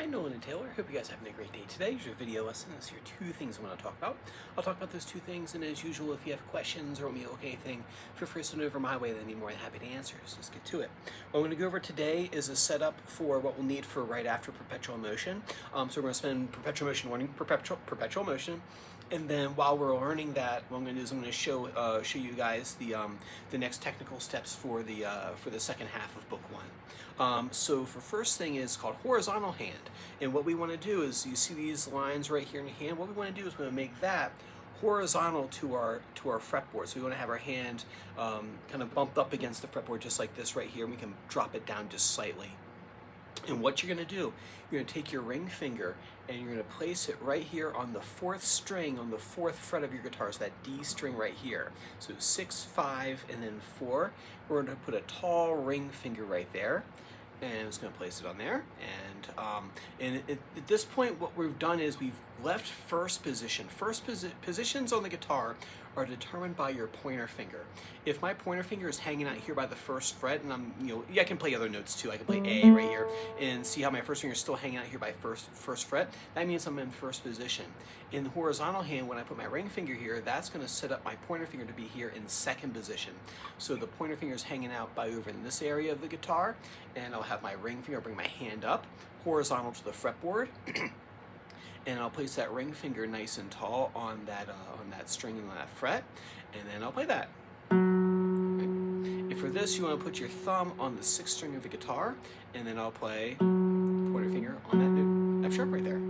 Hi, Nolan and Taylor. I hope you guys are having a great day today. Here's your video lesson. This are two things I want to talk about. I'll talk about those two things, and as usual, if you have questions or want me to look at anything, feel free to send it over my way, then I'd be more than happy to answer. So let's get to it. What I'm going to go over today is a setup for what we'll need for right after perpetual motion. So we're going to spend perpetual motion learning perpetual motion. And then while we're learning that, what I'm going to do is I'm going to show you guys the next technical steps for the second half of book one. So for first thing is called horizontal hand, and what we want to do is, you see these lines right here in your hand. What we want to do is we want to make that horizontal to our fretboard. So we want to have our hand kind of bumped up against the fretboard just like this right here, and we can drop it down just slightly. And what you're going to do, you're going to take your ring finger and you're going to place it right here on the fourth string, on the fourth fret of your guitar, so that D string right here. So 6, 5, and then 4. We're going to put a tall ring finger right there, and I'm just going to place it on there. And at this point, what we've done is we've left first position. Positions on the guitar are determined by your pointer finger. If my pointer finger is hanging out here by the first fret, and I can play other notes too. I can play A right here, and see how my first finger is still hanging out here by first fret. That means I'm in first position. In the horizontal hand, when I put my ring finger here, that's going to set up my pointer finger to be here in second position. So the pointer finger is hanging out by over in this area of the guitar, and I'll have my ring finger, bring my hand up, horizontal to the fretboard. And I'll place that ring finger nice and tall on that string and on that fret, and then I'll play that. Okay. And for this, you want to put your thumb on the 6th string of the guitar, and then I'll play pointer finger on that note, F sharp right there.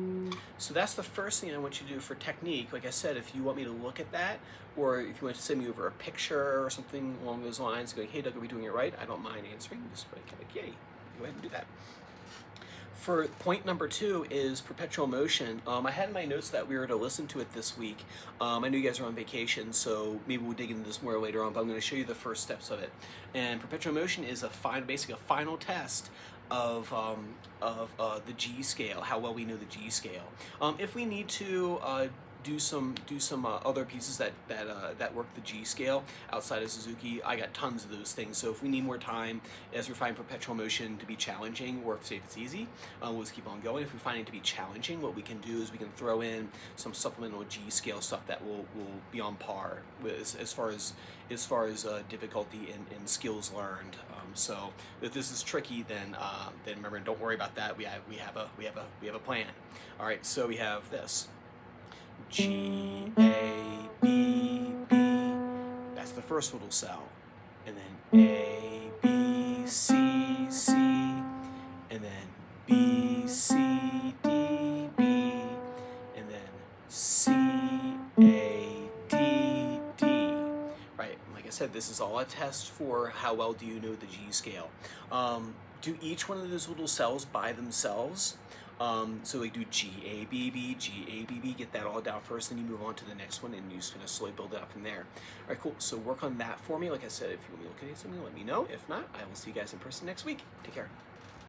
So that's the first thing I want you to do for technique. Like I said, if you want me to look at that, or if you want to send me over a picture or something along those lines, going, hey Doug, are we doing it right? I don't mind answering. Just like, yay, go ahead and do that. For point number 2 is perpetual motion. I had in my notes that we were to listen to it this week. I know you guys are on vacation, so maybe we'll dig into this more later on, but I'm going to show you the first steps of it. And perpetual motion is basically a final test of the G scale, how well we know the G scale. If we need to do some other pieces that work the G scale outside of Suzuki, I got tons of those things. So if we need more time as we find perpetual motion to be challenging, or if it's easy, we'll just keep on going. If we find it to be challenging, what we can do is we can throw in some supplemental G scale stuff that will be on par with as far as difficulty and skills learned. So if this is tricky, then remember, don't worry about that. We have a plan. All right, so we have this. G, A, B, B, that's the first little cell, and then A, B, C, C, and then B, C, D, B, and then C, A, D, D. Right, like I said, this is all a test for how well do you know the G scale. Do each one of those little cells by themselves. So we do G, A, B, B, G, A, B, B, get that all down first, then you move on to the next one, and you're just going to slowly build it up from there. All right, cool. So work on that for me. Like I said, if you want me to look at something, let me know. If not, I will see you guys in person next week. Take care.